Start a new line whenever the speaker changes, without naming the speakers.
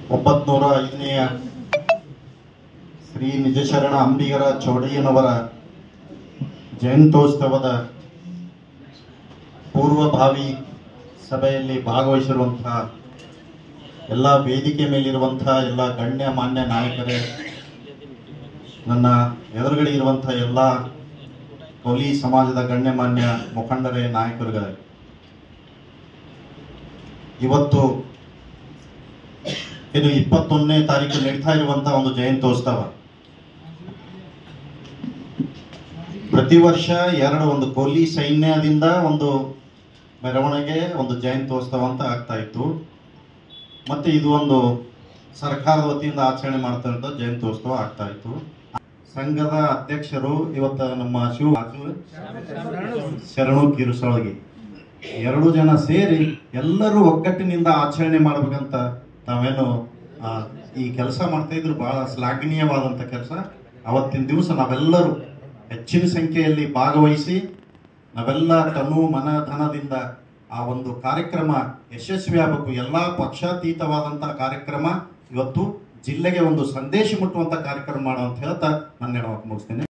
905ನೇ ಶ್ರೀ ನಿಜಶರಣ ಅಂಬಿಗರ ಚೌಡಯ್ಯನವರ ಜಯಂತ್ಯೋತ್ಸವದ ಪೂರ್ವಭಾವಿ ಸಭೆಯಲ್ಲಿ ಭಾಗವಹಿಸಿರುವಂತಹ ಎಲ್ಲ ವೇದಿಕೆ ಮೇಲಿರುವಂತಹ ಎಲ್ಲ ಗಣ್ಯ ಮಾನ್ಯ ನಾಯಕರೇ, ನನ್ನ ಎದುರುಗಡೆ ಇರುವಂತಹ ಎಲ್ಲ ಕೋಲಿ ಸಮಾಜದ ಗಣ್ಯಮಾನ್ಯ ಮುಖಂಡರೇ, ನಾಯಕರುಗಳೇ, ಇವತ್ತು ಇದು 21ನೇ ತಾರೀಕು ನಡೀತಾ ಇರುವಂತಹ ಒಂದು ಜಯಂತ್ಯೋತ್ಸವ. ಪ್ರತಿ ವರ್ಷ ಒಂದು ಕೋಲಿ ಸೈನ್ಯದಿಂದ ಒಂದು ಮೆರವಣಿಗೆ, ಒಂದು ಜಯಂತ್ಯೋತ್ಸವ ಅಂತ ಆಗ್ತಾ ಇತ್ತು. ಮತ್ತೆ ಇದು ಒಂದು ಸರ್ಕಾರದ ವತಿಯಿಂದ ಆಚರಣೆ ಮಾಡ್ತಾ ಇರೋ ಜಯಂತ್ಯೋತ್ಸವ ಆಗ್ತಾ ಇತ್ತು. ಸಂಘದ ಅಧ್ಯಕ್ಷರು ಇವತ್ತು ನಮ್ಮ ಶರಣು ಕಿರುಸೊಳಗಿ 2 ಜನ ಸೇರಿ ಎಲ್ಲರೂ ಒಗ್ಗಟ್ಟಿನಿಂದ ಆಚರಣೆ ಮಾಡ್ಬೇಕಂತ ನಾವೇನು ಈ ಕೆಲಸ ಮಾಡ್ತಾ ಇದ್ರು. ಬಹಳ ಶ್ಲಾಘನೀಯವಾದಂಥ ಕೆಲಸ. ಅವತ್ತಿನ ದಿವಸ ನಾವೆಲ್ಲರೂ ಹೆಚ್ಚಿನ ಸಂಖ್ಯೆಯಲ್ಲಿ ಭಾಗವಹಿಸಿ ನಾವೆಲ್ಲ ತನು ಮನ ಧನದಿಂದ ಆ ಒಂದು ಕಾರ್ಯಕ್ರಮ ಯಶಸ್ವಿ ಆಗಬೇಕು. ಎಲ್ಲ ಪಕ್ಷಾತೀತವಾದಂತಹ ಕಾರ್ಯಕ್ರಮ ಇವತ್ತು ಜಿಲ್ಲೆಗೆ ಒಂದು ಸಂದೇಶ ಮುಟ್ಟುವಂತ ಕಾರ್ಯಕ್ರಮ ಮಾಡೋ ಅಂತ ಹೇಳ್ತಾ ನನ್ನ ಮುಗಿಸ್ತೇನೆ.